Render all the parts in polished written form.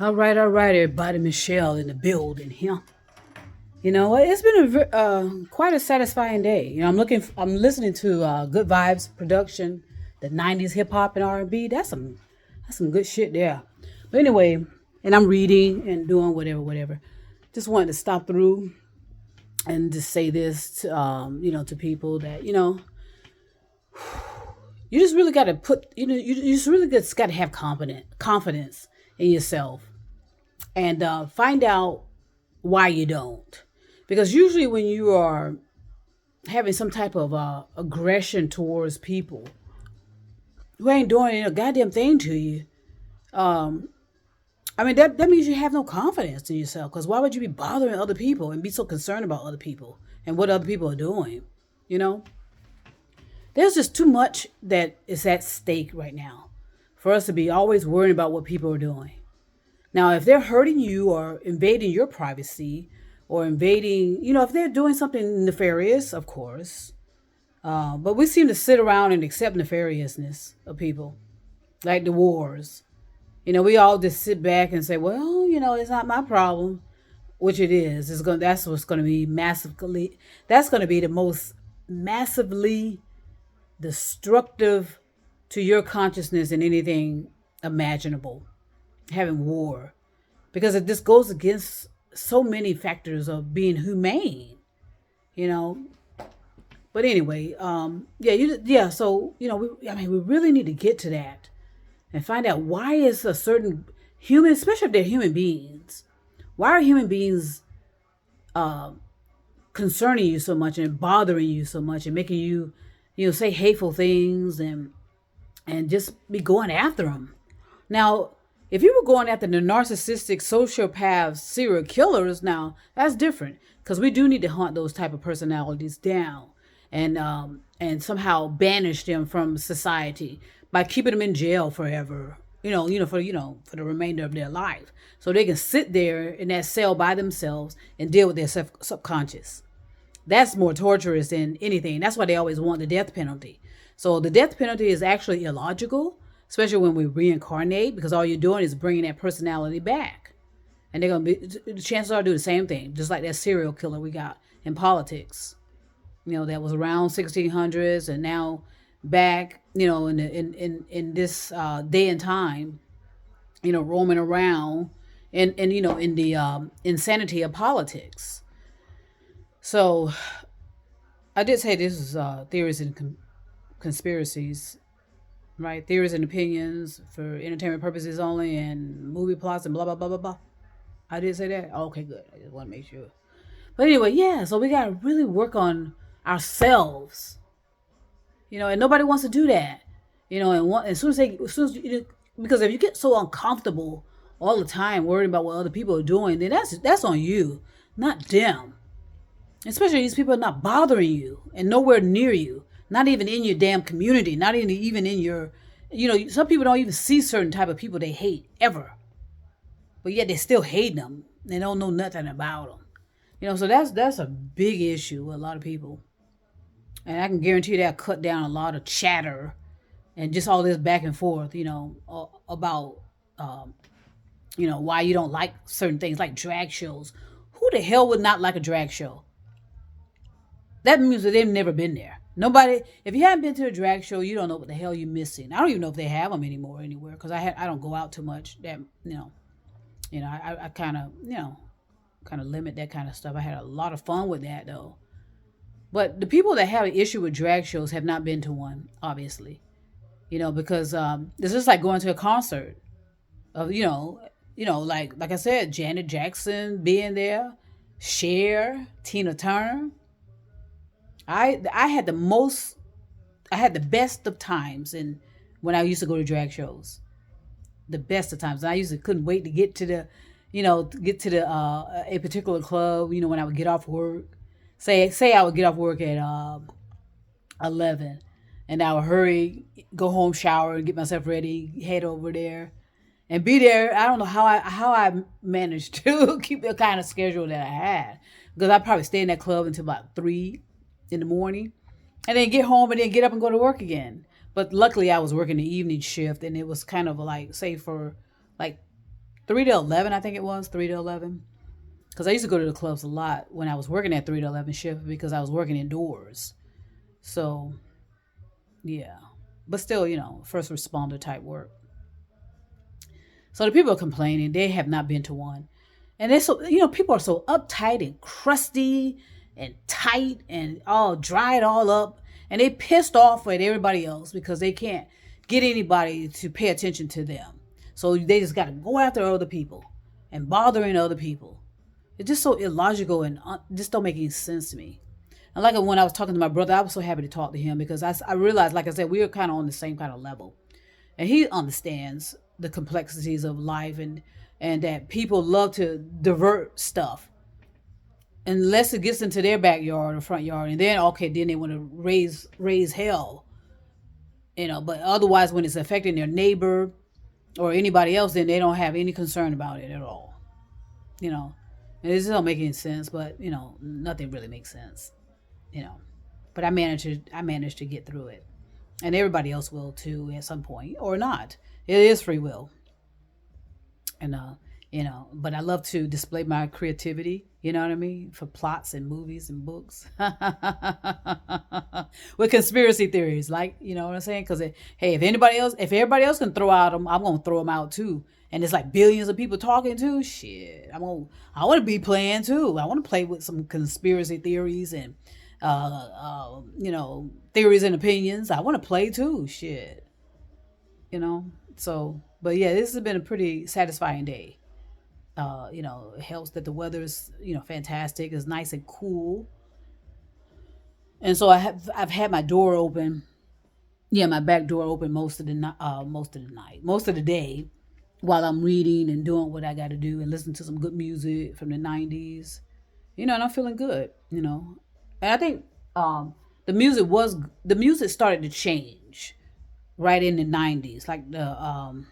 All right, everybody. Michelle in the building here. You know, it's been quite a satisfying day. You know, I'm listening to Good Vibes production, the '90s hip hop and R&B. That's some good shit there. But anyway, and I'm reading and doing whatever. Just wanted to stop through and just say this to to people that you just really got to you just really just got to have confidence in yourself and find out why you don't. Because usually when you are having some type of aggression towards people who ain't doing a goddamn thing to you, um, I mean, that means you have no confidence in yourself. Because why would you be bothering other people and be so concerned about other people and what other people are doing? You know, there's just too much that is at stake right now for us to be always worrying about what people are doing. Now, if they're hurting you or invading your privacy or invading, if they're doing something nefarious, of course. But we seem to sit around and accept nefariousness of people, like the wars. We all just sit back and say, well, it's not my problem, which it is. That's what's going to be massively, that's going to be the most massively destructive to your consciousness in anything imaginable, having war, because it just goes against so many factors of being humane, you know. But anyway, yeah. So we really need to get to that and find out why is a certain human, especially if they're human beings, why are human beings uh, concerning you so much and bothering you so much and making you, say hateful things and just be going after them. Now, if you were going after the narcissistic, sociopaths, serial killers, now that's different because we do need to hunt those type of personalities down and somehow banish them from society by keeping them in jail forever. For the remainder of their life, so they can sit there in that cell by themselves and deal with their subconscious. That's more torturous than anything. That's why they always want the death penalty. So the death penalty is actually illogical, especially when we reincarnate, because all you're doing is bringing that personality back. And they're gonna be, the chances are do the same thing, just like that serial killer we got in politics. That was around 1600s and now back, in this day and time, roaming around and in the insanity of politics. So I did say this is theories and conspiracies, right? Theories and opinions for entertainment purposes only, and movie plots and blah blah blah blah blah. I did say that. Oh, okay, good. I just want to make sure. But anyway, yeah. So we gotta really work on ourselves, and nobody wants to do that, as soon because if you get so uncomfortable all the time worrying about what other people are doing, then that's on you, not them. Especially these people are not bothering you and nowhere near you, not even in your damn community, not even in your, some people don't even see certain type of people they hate ever, but yet they still hate them. They don't know nothing about them. So that's a big issue with a lot of people, and I can guarantee you that cut down a lot of chatter and just all this back and forth, about, why you don't like certain things like drag shows. Who the hell would not like a drag show? That means that they've never been there. Nobody. If you haven't been to a drag show, you don't know what the hell you're missing. I don't even know if they have them anymore anywhere because I don't go out too much. That I kind of limit that kind of stuff. I had a lot of fun with that though. But the people that have an issue with drag shows have not been to one, obviously. Because it's just like going to a concert of like I said, Janet Jackson being there, Cher, Tina Turner. I had the best of times and when I used to go to drag shows. The best of times. And I used to couldn't wait to get to a particular club, when I would get off work. Say I would get off work at 11 and I would hurry, go home, shower and get myself ready, head over there and be there. I don't know how I managed to keep the kind of schedule that I had because I'd probably stay in that club until about 3 in the morning and then get home and then get up and go to work again. But luckily I was working the evening shift and it was kind of like, say for like 3 to 11, I think it was 3 to 11. Because I used to go to the clubs a lot when I was working at 3 to 11 shift because I was working indoors. So, yeah. But still, first responder type work. So the people are complaining. They have not been to one. And they're so, people are so uptight and crusty and tight and all dried all up. And they pissed off at everybody else because they can't get anybody to pay attention to them. So they just got to go after other people and bothering other people. It's just so illogical and just don't make any sense to me. And like when I was talking to my brother, I was so happy to talk to him because I realized, like I said, we were kind of on the same kind of level. And he understands the complexities of life and that people love to divert stuff unless it gets into their backyard or front yard. And then, okay, then they want to raise hell. But otherwise, when it's affecting their neighbor or anybody else, then they don't have any concern about it at all. And this don't make any sense, but, nothing really makes sense. But I managed to get through it, and everybody else will too at some point or not. It is free will, and but I love to display my creativity. You know what I mean, for plots and movies and books with conspiracy theories, like what I'm saying. Because hey, if everybody else can throw out them, I'm gonna throw them out too. And it's like billions of people talking too. Shit, I want to be playing too. I want to play with some conspiracy theories and theories and opinions. I want to play too. Shit, So, but yeah, this has been a pretty satisfying day. It helps that the weather is fantastic. It's nice and cool, and so I've had my door open. Yeah, my back door open most of the night, most of the day, while I'm reading and doing what I got to do and listen to some good music from the 90s. And I'm feeling good. And I think the music started to change right in the 90s, like the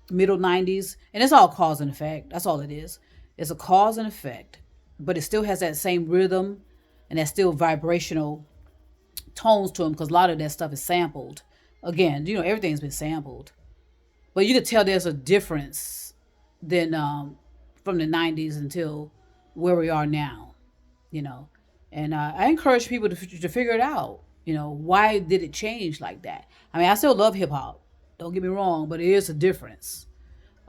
middle 90s, and it's all cause and effect. That's all it is. It's a cause and effect, but it still has that same rhythm and that still vibrational tones to them because a lot of that stuff is sampled. Again, everything's been sampled, but you could tell there's a difference than from the 90s until where we are now. And I encourage people to figure it out. Why did it change like that? I mean, I still love hip hop. Don't get me wrong, but it is a difference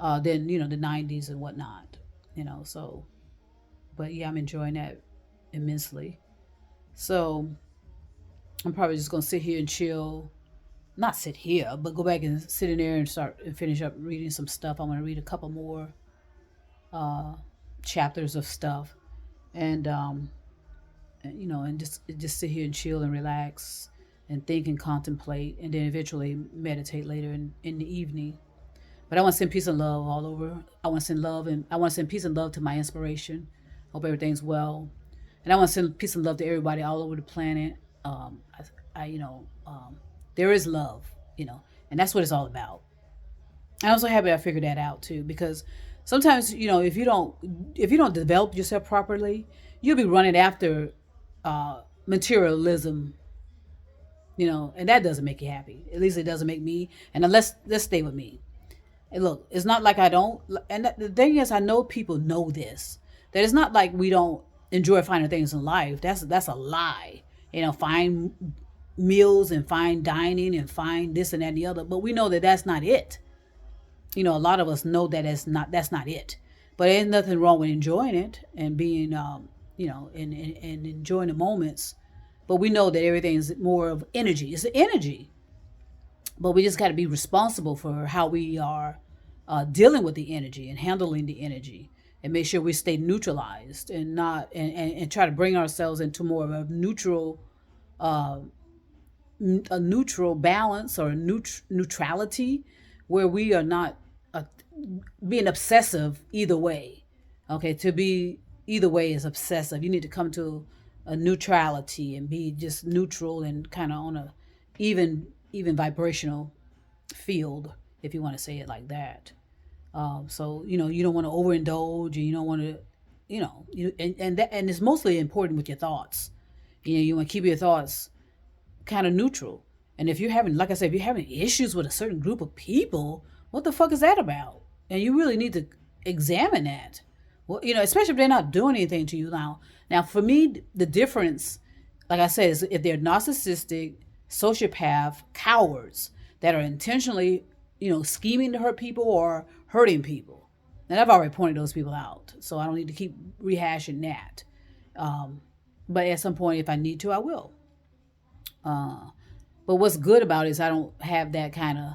than the 90s and whatnot. So, but yeah, I'm enjoying that immensely. So I'm probably just gonna sit here and chill. Not sit here, but go back and sit in there and start and finish up reading some stuff. I'm gonna read a couple more chapters of stuff, and and just sit here and chill and relax and think and contemplate, and then eventually meditate later in the evening. But I want to send peace and love all over. I want to send peace and love to my inspiration. Hope everything's well, and I want to send peace and love to everybody all over the planet. There is love, and that's what it's all about. I'm so happy I figured that out too, because sometimes if you don't develop yourself properly, you'll be running after materialism, and that doesn't make you happy. At least it doesn't make me. And let's stay with me. And look, it's not like I don't. And the thing is, I know people know this. That it's not like we don't enjoy finer things in life. That's a lie. Fine meals and fine dining and fine this and that and the other. But we know that that's not it. A lot of us know that that's not it. But there's nothing wrong with enjoying it and being, and enjoying the moments. But we know that everything is more of energy. It's the energy. But we just got to be responsible for how we are dealing with the energy and handling the energy, and make sure we stay neutralized and not and try to bring ourselves into more of a neutral balance or neutrality, where we are not being obsessive either way. Okay, to be either way is obsessive. You need to come to a neutrality and be just neutral and kind of on a even vibrational field, if you want to say it like that. So you don't want to overindulge, and you don't want to, and it's mostly important with your thoughts. You want to keep your thoughts kind of neutral. And if you're having, like I said, if you're having issues with a certain group of people, what the fuck is that about? And you really need to examine that. Well, especially if they're not doing anything to you now. Now, for me, the difference, like I said, is if they're narcissistic, sociopath, cowards that are intentionally, scheming to hurt people or hurting people. And I've already pointed those people out, so I don't need to keep rehashing that. But at some point, if I need to, I will. But what's good about it is I don't have that kind of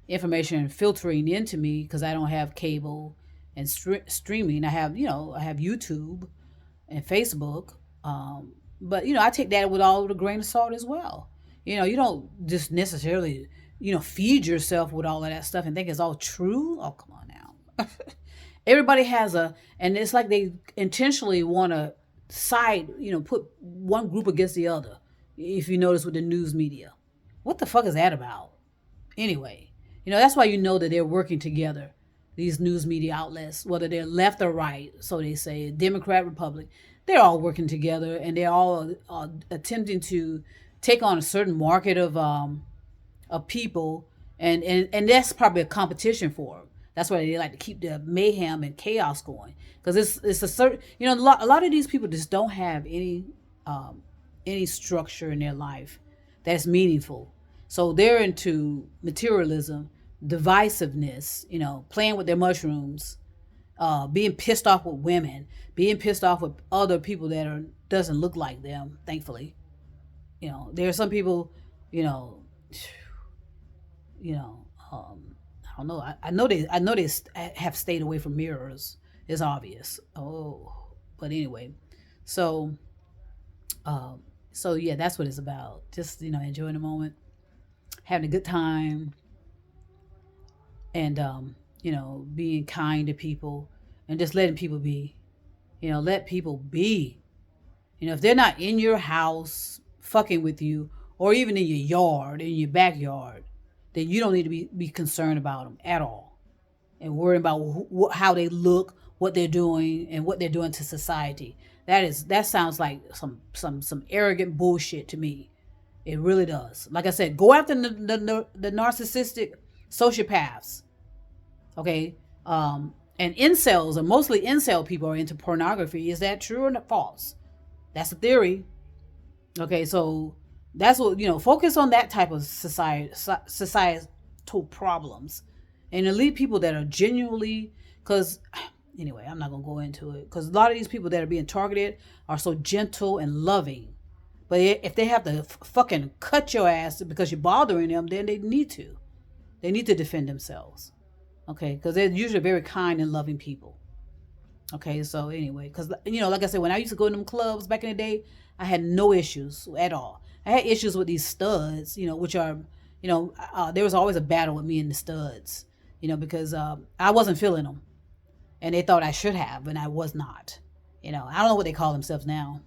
information filtering into me because I don't have cable and streaming. I have YouTube and Facebook. But I take that with all the grain of salt as well. You don't just necessarily feed yourself with all of that stuff and think it's all true. Oh, come on now. Everybody has and it's like they intentionally want to put one group against the other. If you notice with the news media, what the fuck is that about? Anyway, that's why that they're working together. These news media outlets, whether they're left or right, so they say, Democrat, Republic, they're all working together and they're all attempting to take on a certain market of people, and that's probably a competition for them. That's why they like to keep the mayhem and chaos going, because it's a certain a lot of these people just don't have any structure in their life that's meaningful. So they're into materialism, divisiveness, playing with their mushrooms, being pissed off with women, being pissed off with other people that doesn't look like them. Thankfully, there are some people, you know, you know, I don't know. I know they have stayed away from mirrors. It's obvious. Oh, but anyway, so yeah, that's what it's about. Just enjoying the moment, having a good time, and being kind to people, and just letting people be. Let people be. If they're not in your house fucking with you, or even in your yard, in your backyard, then you don't need to be concerned about them at all, and worrying about how they look, what they're doing, and what they're doing to society. That sounds like some arrogant bullshit to me. It really does. Like I said, go after the narcissistic sociopaths. Okay, and incels, or mostly incel people, are into pornography. Is that true or false? That's a theory. Okay, so that's what focus on that type of societal problems, and elite people that are genuinely. Because anyway, I'm not gonna go into it, because a lot of these people that are being targeted are so gentle and loving, but if they have to fucking cut your ass because you're bothering them, then they need to defend themselves. Okay, because they're usually very kind and loving people. Okay, so anyway, because like I said, when I used to go to them clubs back in the day, I had no issues at all. I had issues with these studs, which are, there was always a battle with me and the studs, because I wasn't feeling them, and they thought I should have, and I was not. I don't know what they call themselves now.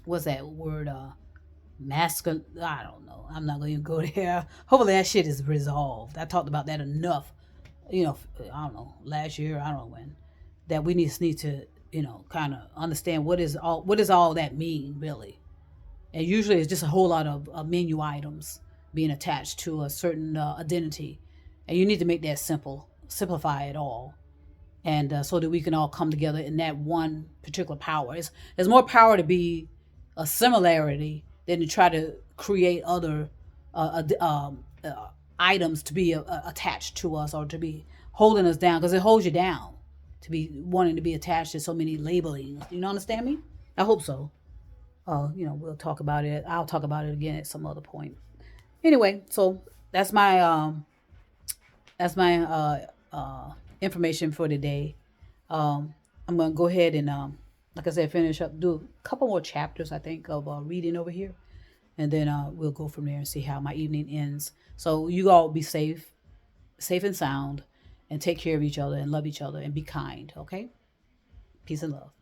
What's that word? Masculine? I don't know. I'm not going to go there. Hopefully that shit is resolved. I talked about that enough. I don't know, last year, I don't know when, that we need to, kind of understand what does all that mean, really. And usually it's just a whole lot of menu items being attached to a certain identity. And you need to make that simplify it all. And so that we can all come together in that one particular power. There's more power to be a similarity than to try to create other items to be attached to us, or to be holding us down, because it holds you down to be wanting to be attached to so many labelings. You understand me? I hope so. We'll talk about it. I'll talk about it again at some other point. Anyway, so that's my information for today. I'm gonna go ahead and like I said, finish up, do a couple more chapters, I think, of reading over here, and then we'll go from there and see how my evening ends. So you all be safe and sound, and take care of each other, and love each other, and be kind. Okay, peace and love.